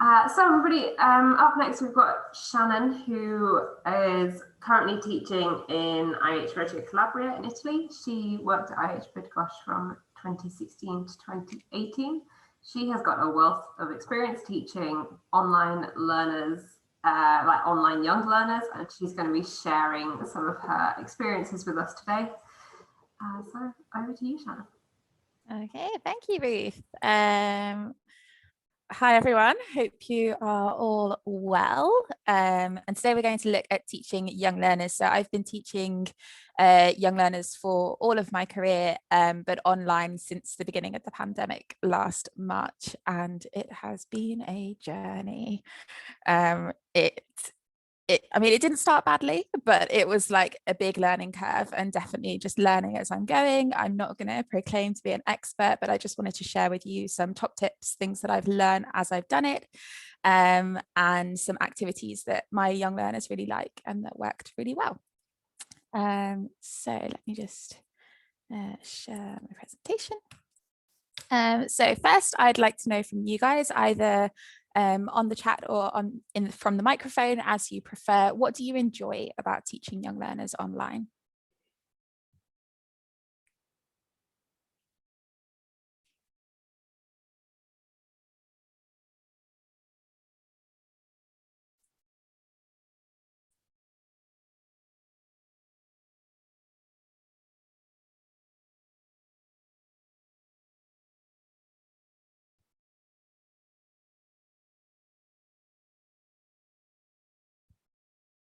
So everybody, up next we've got Shannon, who is currently teaching in IH Reggio, Calabria in Italy. She worked at IH Bydgoszcz from 2016 to 2018. She has got a wealth of experience teaching online learners, like online young learners, and she's going to be sharing some of her experiences with us today. So over to you, Shannon. Okay, thank you, Ruth. Hi everyone, hope you are all well. And today we're going to look at teaching young learners. So I've been teaching young learners for all of my career, but online since the beginning of the pandemic last March, and it has been a journey. I mean, it didn't start badly, but it was like a big learning curve, and definitely just learning as I'm going. I'm not going to proclaim to be an expert, but I just wanted to share with you some top tips, things that I've learned as I've done it, and some activities that my young learners really like and that worked really well. So let me just share my presentation. So first, I'd like to know from you guys, either on the chat or from the microphone, as you prefer, what do you enjoy about teaching young learners online?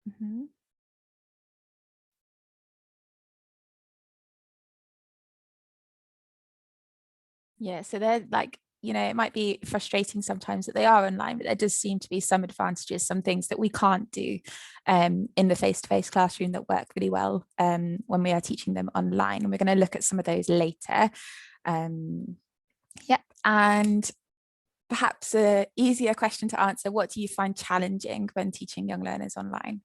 Mm-hmm. Yeah, so they're like, you know, it might be frustrating sometimes that they are online, but there does seem to be some advantages, some things that we can't do in the face-to-face classroom that work really well when we are teaching them online. And we're going to look at some of those later. Yep, and perhaps an easier question to answer, what do you find challenging when teaching young learners online?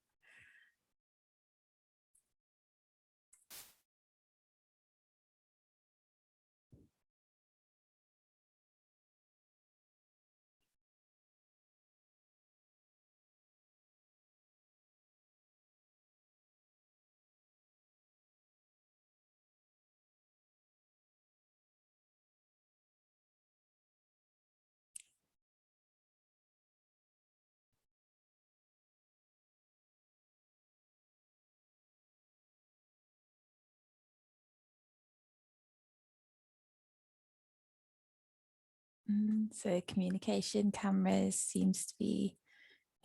So communication, cameras seems to be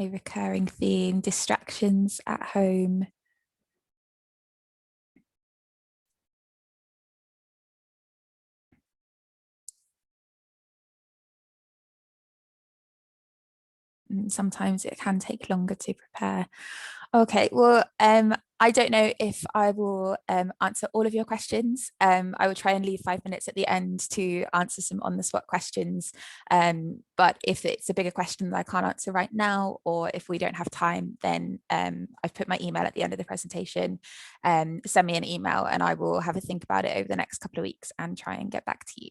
a recurring theme, distractions at home. Sometimes it can take longer to prepare. Okay, well, I don't know if I will answer all of your questions. I will try and leave 5 minutes at the end to answer some on-the-spot questions. But if it's a bigger question that I can't answer right now, or if we don't have time, then I've put my email at the end of the presentation. Send me an email and I will have a think about it over the next couple of weeks and try and get back to you.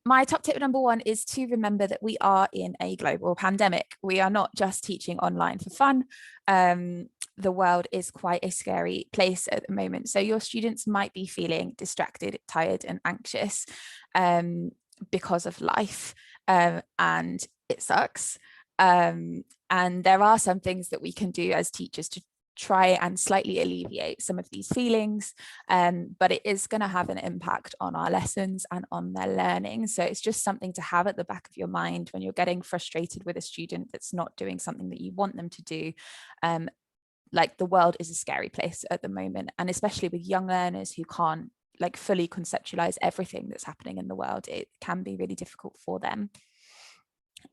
My top tip number one is to remember that we are in a global pandemic. We are not just teaching online for fun. The world is quite a scary place at the moment. So your students might be feeling distracted, tired, and anxious because of life, and it sucks. And there are some things that we can do as teachers to try and slightly alleviate some of these feelings, but it is going to have an impact on our lessons and on their learning. So it's just something to have at the back of your mind when you're getting frustrated with a student that's not doing something that you want them to do. Like, the world is a scary place at the moment, and especially with young learners who can't like fully conceptualize everything that's happening in the world, it can be really difficult for them.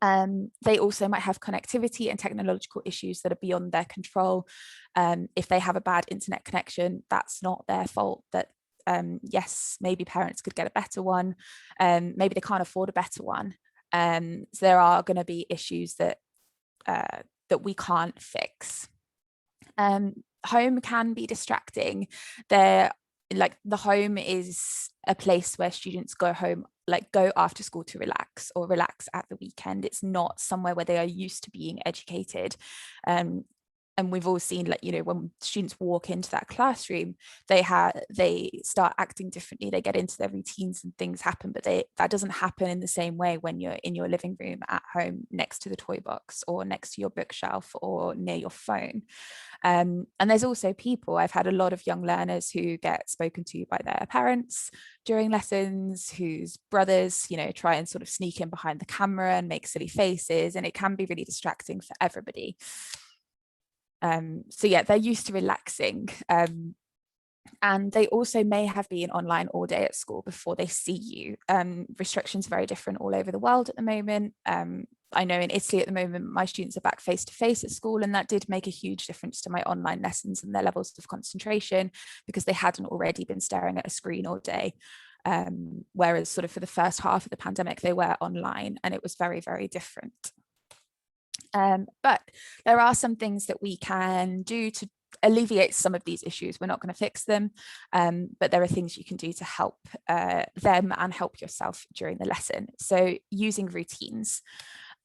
They also might have connectivity and technological issues that are beyond their control. If they have a bad internet connection, that's not their fault. That yes, maybe parents could get a better one, maybe they can't afford a better one. So there are going to be issues that that we can't fix. Home can be distracting. The home is a place where students go home like go after school to relax or relax at the weekend. It's not somewhere where they are used to being educated. And we've all seen, like, you know, when students walk into that classroom, they start acting differently, they get into their routines and things happen, but that doesn't happen in the same way when you're in your living room at home next to the toy box or next to your bookshelf or near your phone. And there's also people, I've had a lot of young learners who get spoken to by their parents during lessons, whose brothers, you know, try and sort of sneak in behind the camera and make silly faces, and it can be really distracting for everybody. So yeah, they're used to relaxing. And they also may have been online all day at school before they see you. Restrictions are very different all over the world at the moment. I know in Italy at the moment, my students are back face-to-face at school, and that did make a huge difference to my online lessons and their levels of concentration, because they hadn't already been staring at a screen all day. Whereas sort of for the first half of the pandemic, they were online, and it was very, very different. But there are some things that we can do to alleviate some of these issues. We're not going to fix them, but there are things you can do to help them and help yourself during the lesson. So using routines.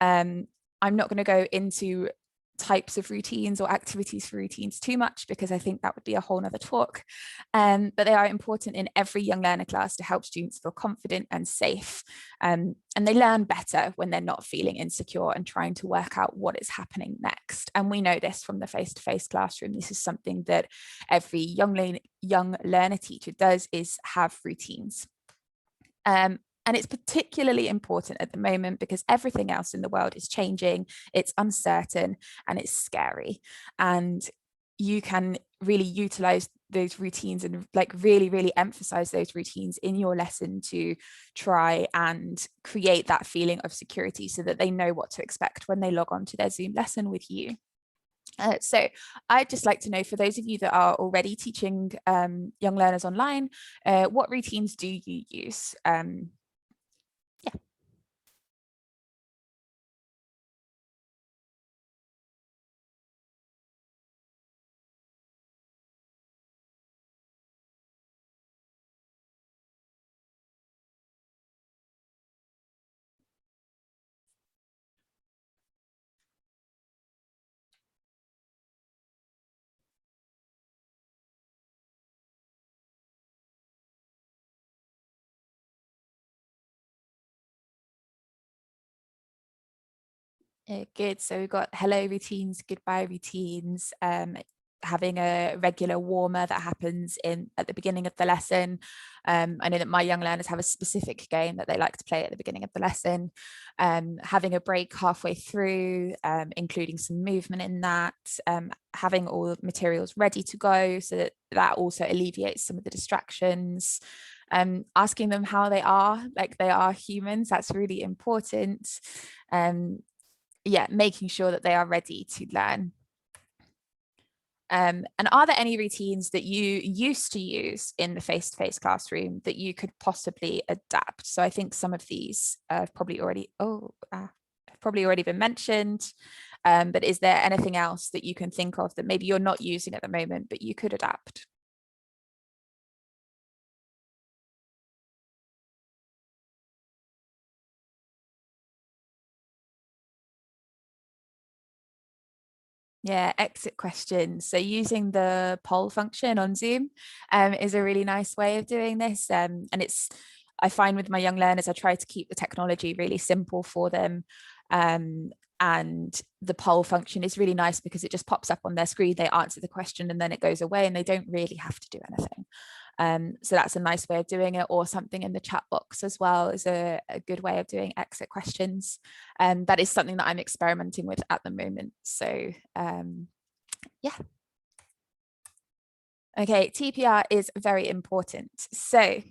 I'm not going to go into types of routines or activities for routines too much, because I think that would be a whole nother talk. But they are important in every young learner class to help students feel confident and safe. And they learn better when they're not feeling insecure and trying to work out what is happening next. And we know this from the face-to-face classroom. This is something that every young learner teacher does, is have routines. And it's particularly important at the moment because everything else in the world is changing, it's uncertain, and it's scary. And you can really utilize those routines and like really, really emphasize those routines in your lesson to try and create that feeling of security so that they know what to expect when they log on to their Zoom lesson with you. So I'd just like to know, for those of you that are already teaching young learners online, what routines do you use? Good. So we've got hello routines, goodbye routines, having a regular warmer that happens at the beginning of the lesson. I know that my young learners have a specific game that they like to play at the beginning of the lesson. Having a break halfway through, including some movement in that, having all the materials ready to go so that also alleviates some of the distractions. Asking them how they are, like they are humans, that's really important. Yeah, making sure that they are ready to learn. And are there any routines that you used to use in the face-to-face classroom that you could possibly adapt? So I think some of these have probably already been mentioned, but is there anything else that you can think of that maybe you're not using at the moment, but you could adapt? Yeah, exit questions. So using the poll function on Zoom is a really nice way of doing this. And I find with my young learners, I try to keep the technology really simple for them. And the poll function is really nice because it just pops up on their screen, they answer the question and then it goes away and they don't really have to do anything. So that's a nice way of doing it, or something in the chat box as well is a good way of doing exit questions. That is something that I'm experimenting with at the moment. So yeah. Okay, TPR is very important. So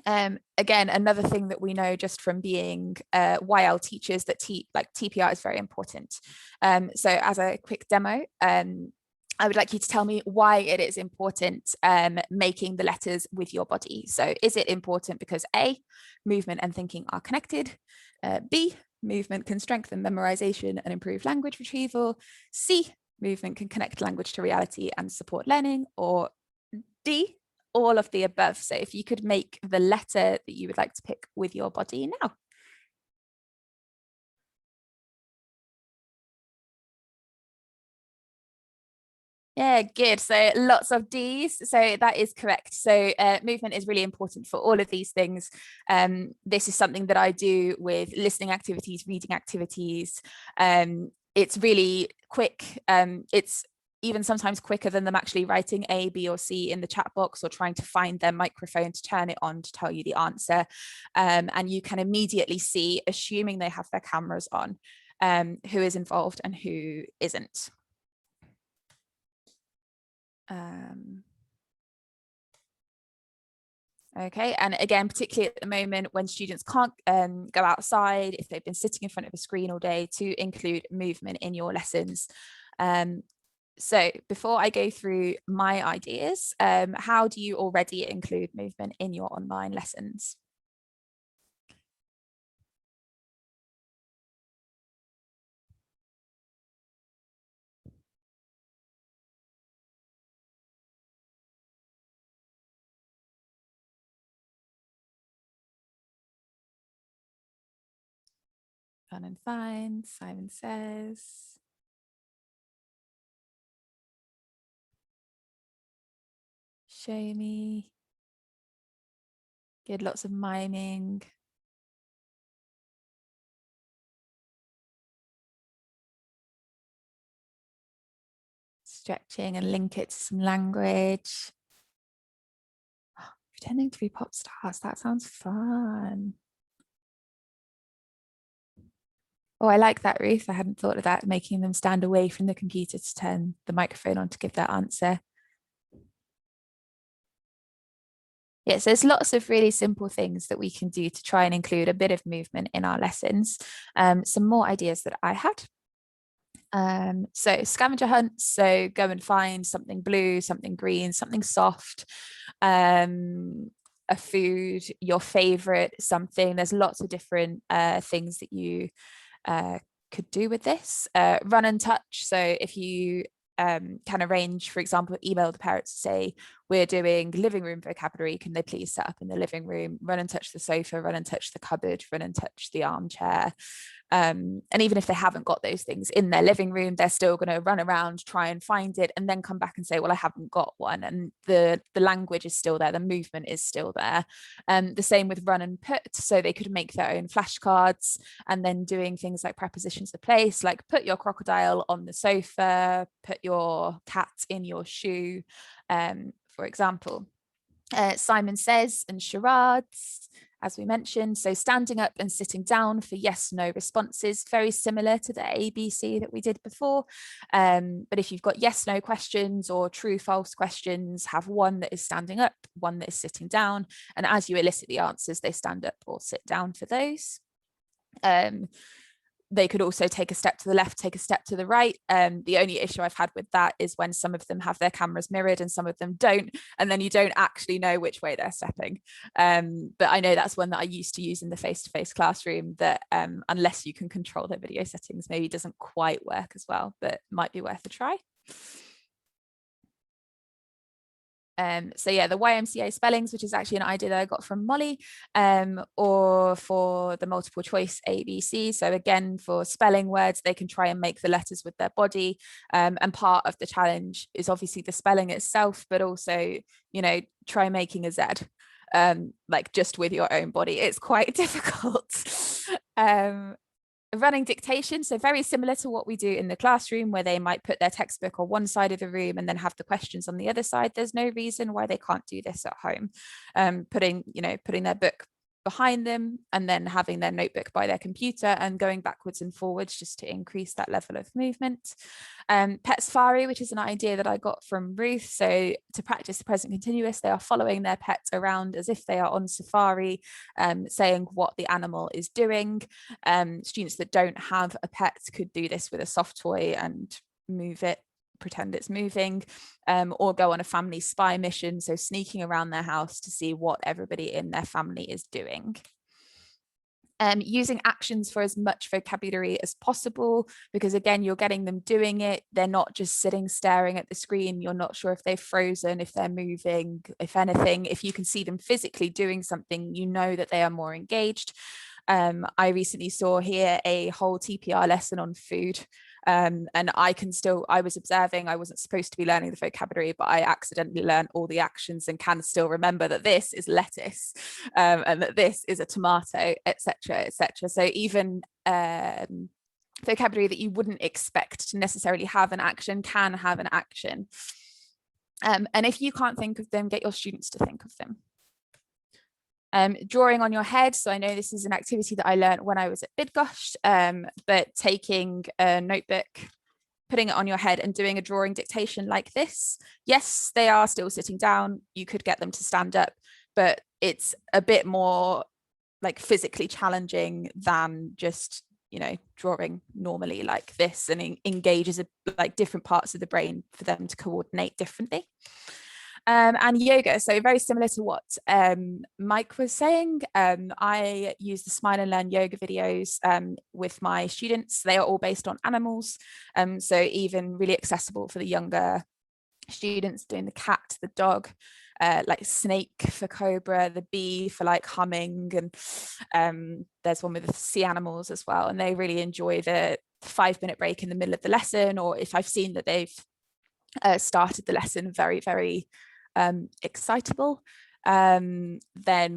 again, another thing that we know just from being YL teachers that TPR is very important. So as a quick demo, I would like you to tell me why it is important making the letters with your body. So is it important because A, movement and thinking are connected, B, movement can strengthen memorization and improve language retrieval, C, movement can connect language to reality and support learning, or D, all of the above. So if you could make the letter that you would like to pick with your body now. Yeah, good. So lots of D's. So that is correct. So movement is really important for all of these things. This is something that I do with listening activities, reading activities. It's really quick. It's even sometimes quicker than them actually writing A, B, or C in the chat box or trying to find their microphone to turn it on to tell you the answer. And you can immediately see, assuming they have their cameras on, who is involved and who isn't. Okay, and again, particularly at the moment when students can't go outside, if they've been sitting in front of a screen all day, to include movement in your lessons. So before I go through my ideas, how do you already include movement in your online lessons? Fun and fine, Simon says. Show me. Good, lots of miming. Stretching and link it to some language. Pretending to be pop stars, that sounds fun. Oh, I like that, Ruth. I hadn't thought of that, making them stand away from the computer to turn the microphone on to give their answer. Yes, there's lots of really simple things that we can do to try and include a bit of movement in our lessons. Some more ideas that I had. So scavenger hunts, so go and find something blue, something green, something soft, a food, your favorite something. There's lots of different things that you could do with this. Run and touch, so if you can arrange, for example, email the parents to say, we're doing living room vocabulary, can they please set up in the living room? Run and touch the sofa, run and touch the cupboard, run and touch the armchair. And even if they haven't got those things in their living room, they're still going to run around, try and find it, and then come back and say, well, I haven't got one. And the language is still there, the movement is still there. The same with run and put, so they could make their own flashcards, and then doing things like prepositions of place, like put your crocodile on the sofa, put your cat in your shoe, for example. Simon says, and charades, as we mentioned, so standing up and sitting down for yes, no responses, very similar to the ABC that we did before. But if you've got yes, no questions or true, false questions, have one that is standing up, one that is sitting down. And as you elicit the answers, they stand up or sit down for those. They could also take a step to the left, take a step to the right. The only issue I've had with that is when some of them have their cameras mirrored and some of them don't, and then you don't actually know which way they're stepping. But I know that's one that I used to use in the face-to-face classroom that unless you can control their video settings, maybe doesn't quite work as well, but might be worth a try. So yeah, the YMCA spellings, which is actually an idea that I got from Molly, or for the multiple choice ABC. So again, for spelling words, they can try and make the letters with their body. And part of the challenge is obviously the spelling itself, but also, you know, try making a Z, like just with your own body. It's quite difficult. Running dictation, so very similar to what we do in the classroom, where they might put their textbook on one side of the room and then have the questions on the other side. There's no reason why they can't do this at home. Putting their book behind them and then having their notebook by their computer and going backwards and forwards just to increase that level of movement. Pet safari, which is an idea that I got from Ruth. So to practice the present continuous, they are following their pets around as if they are on safari, saying what the animal is doing. Students that don't have a pet could do this with a soft toy and move it, pretend it's moving, or go on a family spy mission, so sneaking around their house to see what everybody in their family is doing. Using actions for as much vocabulary as possible, because again, you're getting them doing it. They're not just sitting staring at the screen. You're not sure if they've frozen, if they're moving, if anything. If you can see them physically doing something, you know that they are more engaged. I recently saw here a whole TPR lesson on food. And I was observing, I wasn't supposed to be learning the vocabulary, but I accidentally learned all the actions and can still remember that this is lettuce, and that this is a tomato, etc., etc. So even vocabulary that you wouldn't expect to necessarily have an action can have an action. And if you can't think of them, get your students to think of them. Drawing on your head. So I know this is an activity that I learned when I was at Bydgoszcz, but taking a notebook, putting it on your head and doing a drawing dictation like this. Yes, they are still sitting down. You could get them to stand up, but it's a bit more like physically challenging than just, you know, drawing normally like this, and engages like different parts of the brain for them to coordinate differently. And yoga, so very similar to what Mike was saying. I use the Smile and Learn yoga videos with my students. They are all based on animals, so even really accessible for the younger students, doing the cat, the dog, like snake for cobra, the bee for like humming, and there's one with the sea animals as well, and they really enjoy the 5-minute break in the middle of the lesson, or if I've seen that they've started the lesson very, very excitable, then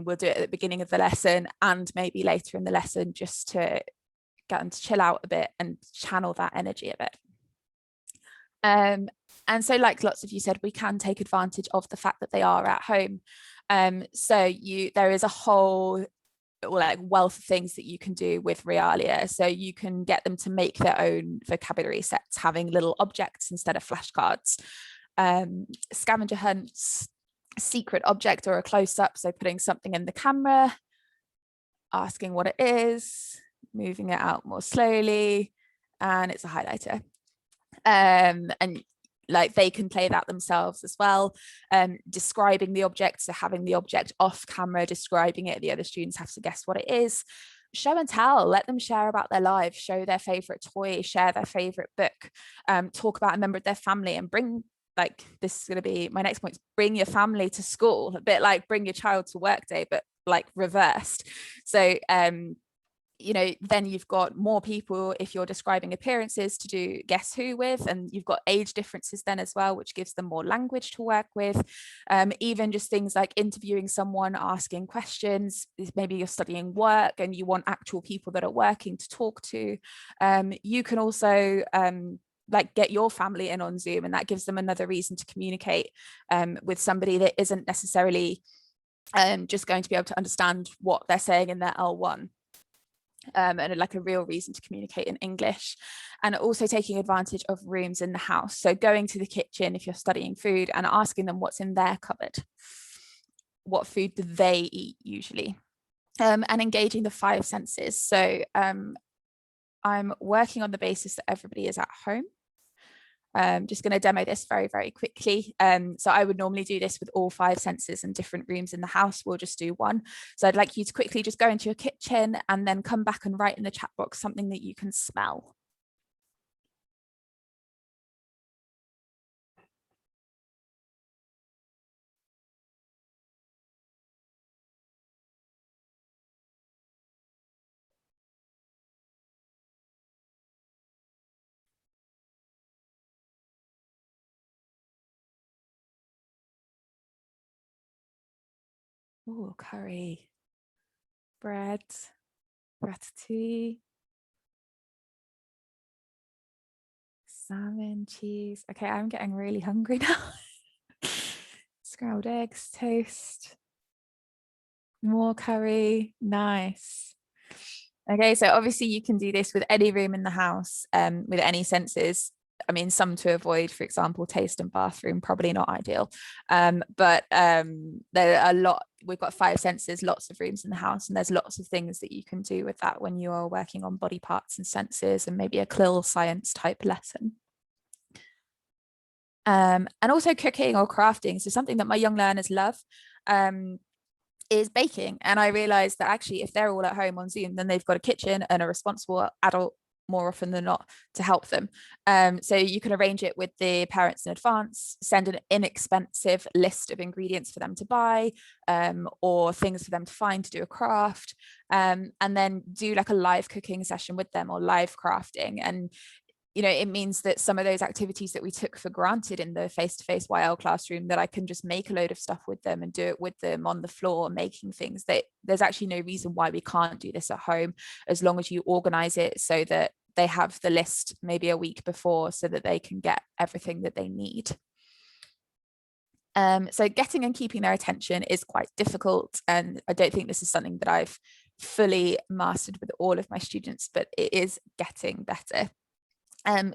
we'll do it at the beginning of the lesson and maybe later in the lesson, just to get them to chill out a bit and channel that energy a bit. And so, like lots of you said, we can take advantage of the fact that they are at home. So there is a whole like wealth of things that you can do with Realia. So you can get them to make their own vocabulary sets, having little objects instead of flashcards. Scavenger hunts, secret object or a close-up, so putting something in the camera, asking what it is, moving it out more slowly, and it's a highlighter. And like they can play that themselves as well. Describing the object, so having the object off camera, describing it, the other students have to guess what it is. Show and tell, let them share about their lives, show their favorite toy, share their favorite book, talk about a member of their family, and bring, like, this is going to be my next point, bring your family to school, a bit like bring your child to work day, but like reversed. So you know, then you've got more people if you're describing appearances to do guess who with, and you've got age differences then as well, which gives them more language to work with. Even just things like interviewing someone, asking questions. Maybe you're studying work and you want actual people that are working to talk to. You can also like get your family in on Zoom, and that gives them another reason to communicate with somebody that isn't necessarily just going to be able to understand what they're saying in their L1. And like a real reason to communicate in English. And also taking advantage of rooms in the house. So going to the kitchen if you're studying food and asking them what's in their cupboard. What food do they eat usually? And engaging the 5 senses. So I'm working on the basis that everybody is at home. Just going to demo this very, very quickly. So I would normally do this with all 5 senses and different rooms in the house. We'll just do one. So I'd like you to quickly just go into your kitchen and then come back and write in the chat box something that you can smell. Oh, curry, bread, ratatouille, salmon, cheese. Okay, I'm getting really hungry now. Scrambled eggs, toast, more curry, nice. Okay, so obviously you can do this with any room in the house, with any senses. I mean, some to avoid, for example, taste and bathroom, probably not ideal. But there are a lot, we've got 5 senses, lots of rooms in the house, and there's lots of things that you can do with that when you are working on body parts and senses, and maybe a CLIL science type lesson. And also cooking or crafting. So something that my young learners love. is baking. And I realized that actually if they're all at home on Zoom, then they've got a kitchen and a responsible adult more often than not to help them. So you can arrange it with the parents in advance, send an inexpensive list of ingredients for them to buy, or things for them to find to do a craft, and then do like a live cooking session with them or live crafting. And you know, it means that some of those activities that we took for granted in the face-to-face YL classroom, that I can just make a load of stuff with them and do it with them on the floor, making things, that there's actually no reason why we can't do this at home, as long as you organize it so that they have the list maybe a week before so that they can get everything that they need. So getting and keeping their attention is quite difficult, and I don't think this is something that I've fully mastered with all of my students, but it is getting better.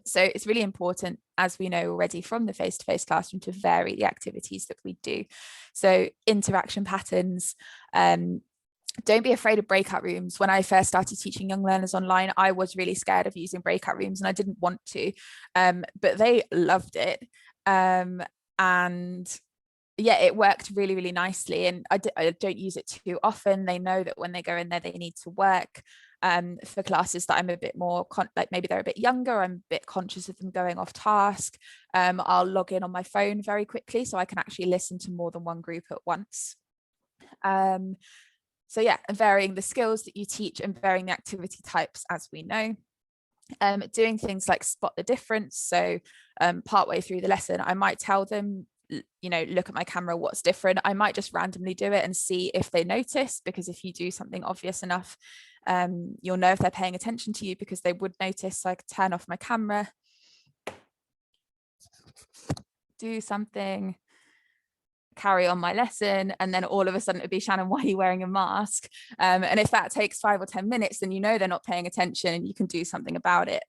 So it's really important, as we know already from the face-to-face classroom, to vary the activities that we do. So interaction patterns, don't be afraid of breakout rooms. When I first started teaching young learners online, I was really scared of using breakout rooms and I didn't want to, but they loved it. And yeah, it worked really, really nicely. And I don't use it too often. They know that when they go in there, they need to work. For classes that I'm a bit more, like maybe they're a bit younger, I'm a bit conscious of them going off task. I'll log in on my phone very quickly so I can actually listen to more than one group at once. So yeah, varying the skills that you teach and varying the activity types, as we know. Doing things like spot the difference. So partway through the lesson, I might tell them, you know, look at my camera, what's different. I might just randomly do it and see if they notice, because if you do something obvious enough, you'll know if they're paying attention to you, because they would notice. So I could turn off my camera, do something, carry on my lesson, and then all of a sudden it'd be, Shannon, why are you wearing a mask? And if that takes 5 or 10 minutes, then you know they're not paying attention and you can do something about it.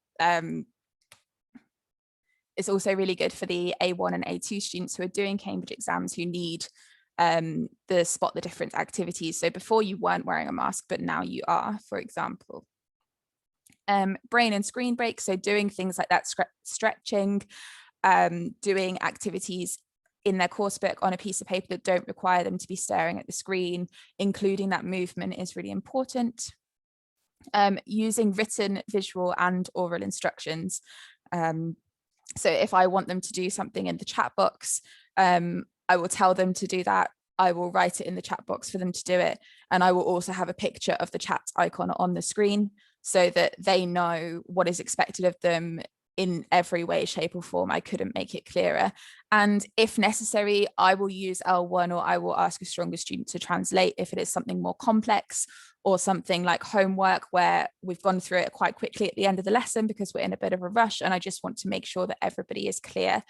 It's also really good for the A1 and A2 students who are doing Cambridge exams, who need the spot the difference activities. So before you weren't wearing a mask, but now you are, for example. Brain and screen breaks, so doing things like that, stretching, doing activities in their course book on a piece of paper that don't require them to be staring at the screen, including that movement is really important. Using written, visual and oral instructions. So if I want them to do something in the chat box, I will tell them to do that. I will write it in the chat box for them to do it. And I will also have a picture of the chat icon on the screen so that they know what is expected of them in every way, shape or form. I couldn't make it clearer. And if necessary, I will use L1, or I will ask a stronger student to translate if it is something more complex, or something like homework where we've gone through it quite quickly at the end of the lesson because we're in a bit of a rush and I just want to make sure that everybody is clear.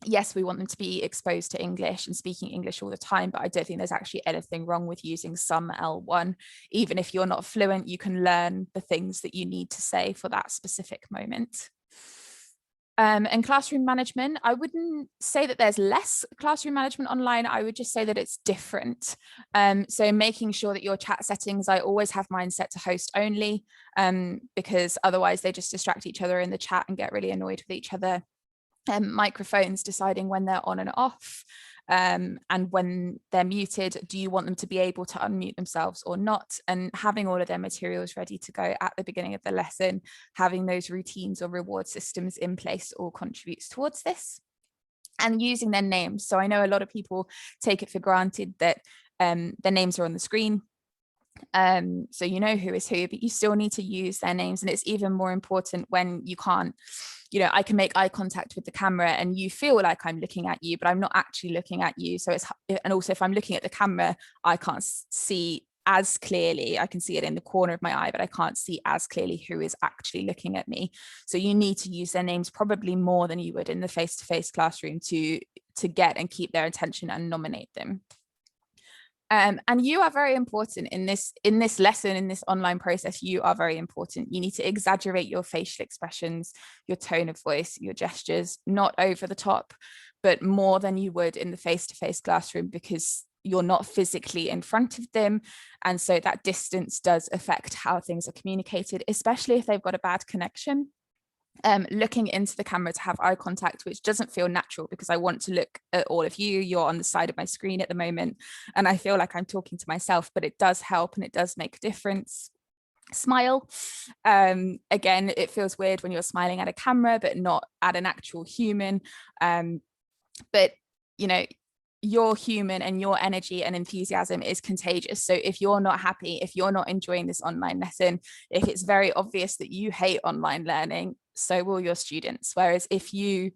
Yes, we want them to be exposed to English and speaking English all the time, but I don't think there's actually anything wrong with using some L1. Even if you're not fluent, you can learn the things that you need to say for that specific moment. And classroom management, I wouldn't say that there's less classroom management online. I would just say that it's different. So making sure that your chat settings, I always have mine set to host only, because otherwise they just distract each other in the chat and get really annoyed with each other. Microphones, deciding when they're on and off, and when they're muted, do you want them to be able to unmute themselves or not? And having all of their materials ready to go at the beginning of the lesson, having those routines or reward systems in place all contributes towards this. And using their names. So I know a lot of people take it for granted that their names are on the screen. So you know who is who, but you still need to use their names. And it's even more important when you can't, you know, I can make eye contact with the camera and you feel like I'm looking at you, but I'm not actually looking at you. So it's, and also if I'm looking at the camera, I can't see as clearly. I can see it in the corner of my eye, but I can't see as clearly who is actually looking at me. So you need to use their names probably more than you would in the face-to-face classroom to get and keep their attention and nominate them. And you are very important in this lesson, in this online process. You are very important. You need to exaggerate your facial expressions, your tone of voice, your gestures, not over the top, but more than you would in the face-to-face classroom, because you're not physically in front of them. And so that distance does affect how things are communicated, especially if they've got a bad connection. looking into the camera to have eye contact, which doesn't feel natural because I want to look at all of you. You're on the side of my screen at the moment, and I feel like I'm talking to myself, but it does help and it does make a difference. Smile. Again, it feels weird when you're smiling at a camera, but not at an actual human. But, you know, you're human and your energy and enthusiasm is contagious. So if you're not happy, if you're not enjoying this online lesson, if it's very obvious that you hate online learning, so will your students. Whereas if you,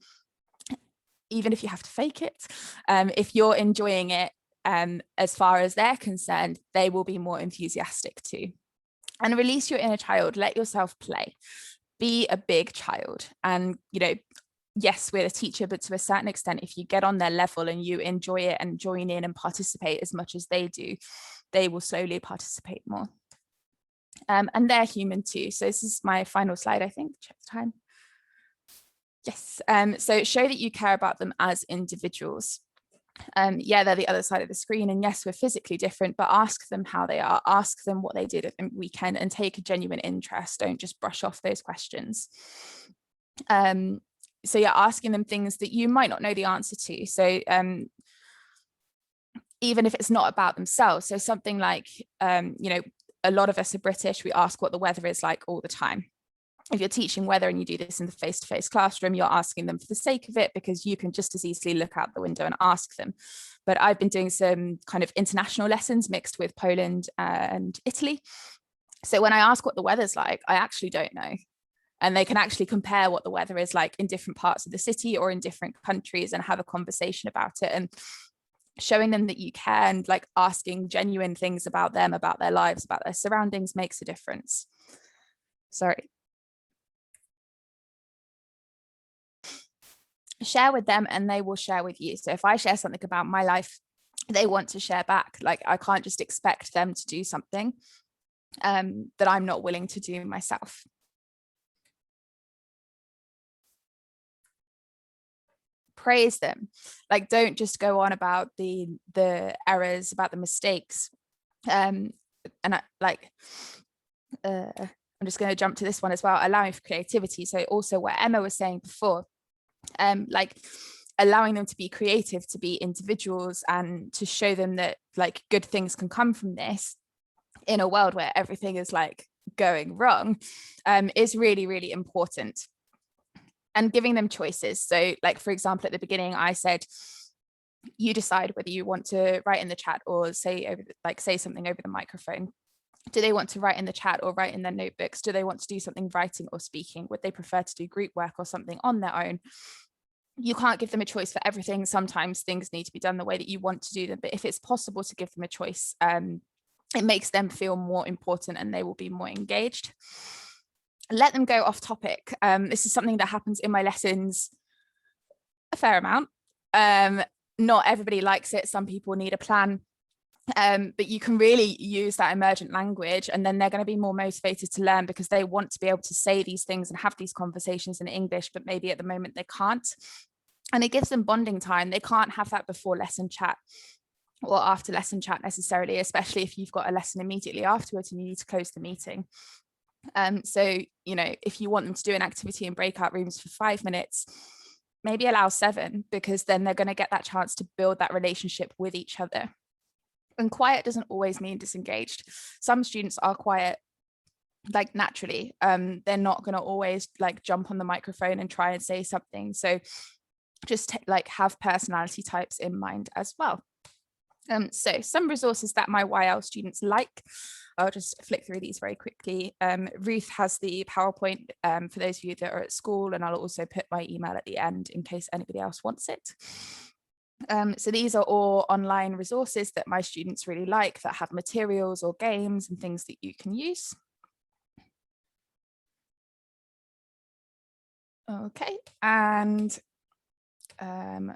even if you have to fake it, if you're enjoying it, as far as they're concerned, they will be more enthusiastic too. And release your inner child, let yourself play, be a big child. And, you know, yes, we're a teacher, but to a certain extent, if you get on their level and you enjoy it and join in and participate as much as they do, they will slowly participate more. And they're human too. So this is my final slide, I think. Check the time. Yes. So show that you care about them as individuals. Yeah, they're the other side of the screen, and yes, we're physically different, but ask them how they are, ask them what they did at the weekend, and take a genuine interest. Don't just brush off those questions. So yeah, asking them things that you might not know the answer to. So even if it's not about themselves, so something like you know, a lot of us are British, we ask what the weather is like all the time. If you're teaching weather and you do this in the face-to-face classroom, you're asking them for the sake of it, because you can just as easily look out the window and ask them. But I've been doing some kind of international lessons mixed with Poland and Italy. So when I ask what the weather's like, I actually don't know. And they can actually compare what the weather is like in different parts of the city or in different countries and have a conversation about it. And showing them that you care and like asking genuine things about them, about their lives, about their surroundings makes a difference. Sorry. Share with them and they will share with you. So if I share something about my life, they want to share back. Like I can't just expect them to do something that I'm not willing to do myself. Praise them. Like don't just go on about the errors, about the mistakes. And I'm just going to jump to this one as well, allowing for creativity. So also what Emma was saying before, like allowing them to be creative, to be individuals, and to show them that like good things can come from this in a world where everything is like going wrong, is really, really important. And giving them choices. So like, for example, at the beginning, I said, you decide whether you want to write in the chat or say something over the microphone. Do they want to write in the chat or write in their notebooks? Do they want to do something writing or speaking? Would they prefer to do group work or something on their own? You can't give them a choice for everything. Sometimes things need to be done the way that you want to do them. But if it's possible to give them a choice, it makes them feel more important and they will be more engaged. Let them go off topic. This is something that happens in my lessons a fair amount. Not everybody likes it. Some people need a plan. But you can really use that emergent language, and then they're going to be more motivated to learn because they want to be able to say these things and have these conversations in English, but maybe at the moment they can't. And it gives them bonding time. They can't have that before lesson chat or after lesson chat necessarily, especially if you've got a lesson immediately afterwards and you need to close the meeting. So, you know, if you want them to do an activity in breakout rooms for 5 minutes, maybe allow 7, because then they're going to get that chance to build that relationship with each other. And quiet doesn't always mean disengaged. Some students are quiet like naturally. They're not going to always like jump on the microphone and try and say something. So just like have personality types in mind as well. So some resources that my YL students like, I'll just flick through these very quickly. Ruth has the PowerPoint for those of you that are at school, and I'll also put my email at the end in case anybody else wants it. So these are all online resources that my students really like, that have materials or games and things that you can use. Okay, and I'm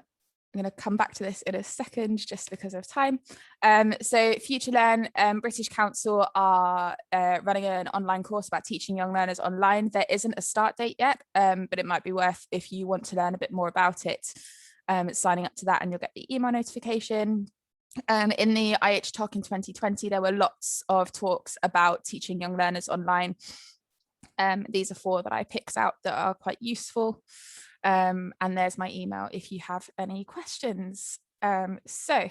going to come back to this in a second just because of time. So FutureLearn, British Council are running an online course about teaching young learners online. There isn't a start date yet, but it might be worth, if you want to learn a bit more about it, signing up to that, and you'll get the email notification. In the IH Talk in 2020, there were lots of talks about teaching young learners online. These are 4 that I picked out that are quite useful. And there's my email if you have any questions. So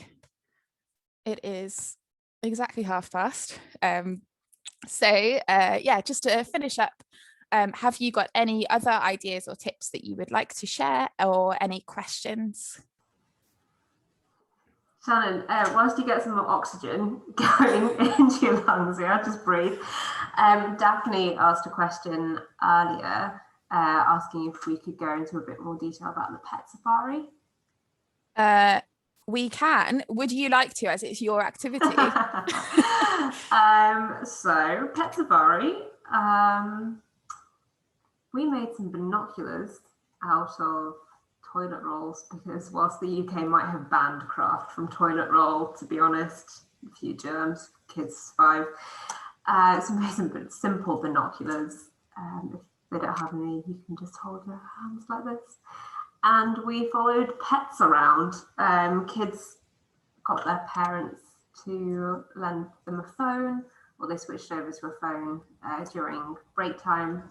it is exactly past. Yeah, just to finish up, have you got any other ideas or tips that you would like to share, or any questions? Shannon, whilst you get some more oxygen going into your lungs, yeah, just breathe. Daphne asked a question earlier, asking if we could go into a bit more detail about the pet safari. We can. Would you like to, as it's your activity? So pet safari, we made some binoculars out of toilet rolls, because whilst the UK might have banned craft from toilet roll, to be honest, a few germs, kids survive. So we made some simple binoculars. If they don't have any, you can just hold your hands like this. And we followed pets around. Kids got their parents to lend them a phone, or they switched over to a phone during break time,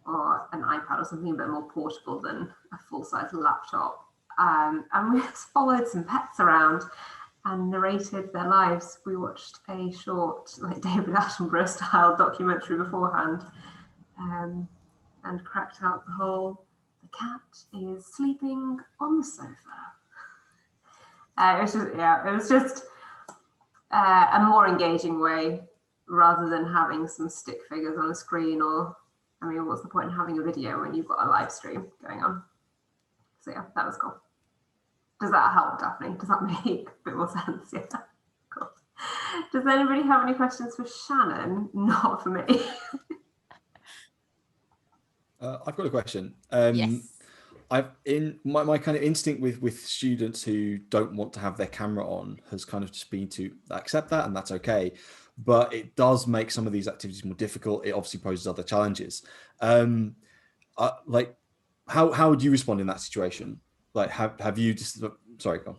or an iPad or something a bit more portable than a full-size laptop. And we just followed some pets around and narrated their lives. We watched a short, like David Attenborough style documentary beforehand, and cracked out the whole, the cat is sleeping on the sofa. It was just a more engaging way, rather than having some stick figures on a screen, or, I mean, what's the point in having a video when you've got a live stream going on? So yeah, that was cool. Does that help, Daphne? Does that make a bit more sense? Yeah, cool. Does anybody have any questions for Shannon? Not for me. I've got a question. Yes. I've in my kind of instinct with students who don't want to have their camera on has kind of just been to accept that, and that's okay. But it does make some of these activities more difficult. It obviously poses other challenges. Like, how would you respond in that situation? Like, have you just, sorry, go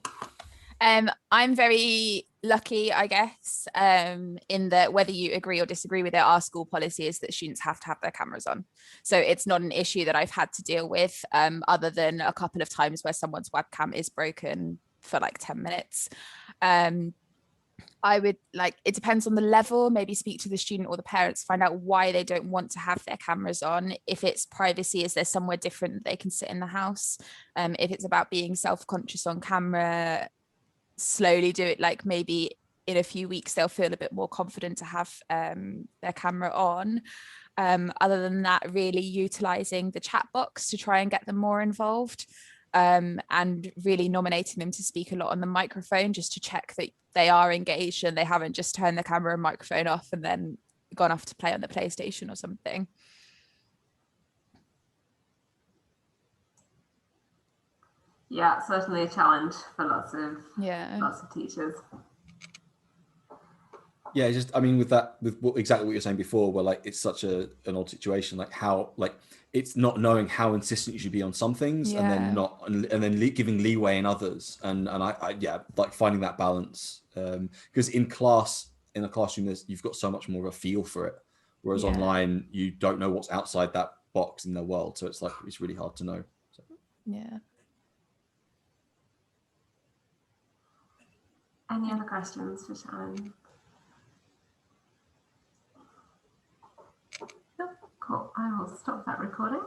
on. I'm very lucky, I guess, in that whether you agree or disagree with it, our school policy is that students have to have their cameras on. So it's not an issue that I've had to deal with, other than a couple of times where someone's webcam is broken for like 10 minutes. I would, like, it depends on the level, maybe speak to the student or the parents, find out why they don't want to have their cameras on. If it's privacy, is there somewhere different that they can sit in the house? If it's about being self-conscious on camera, slowly do it, like maybe in a few weeks they'll feel a bit more confident to have their camera on. Other than that, really utilizing the chat box to try and get them more involved, and really nominating them to speak a lot on the microphone, just to check that they are engaged and they haven't just turned the camera and microphone off and then gone off to play on the PlayStation or something. Yeah, certainly a challenge for lots of teachers. Yeah, just, I mean, with exactly what you're saying before, where like it's such an odd situation, like how, like, it's not knowing how insistent you should be on some things, and then not, and then giving leeway in others, and I yeah, like finding that balance, because in a classroom, you've got so much more of a feel for it, whereas online you don't know what's outside that box in their world, so it's like it's really hard to know. So. Yeah. Any other questions for Shannon? Nope. Cool. I will stop that recording.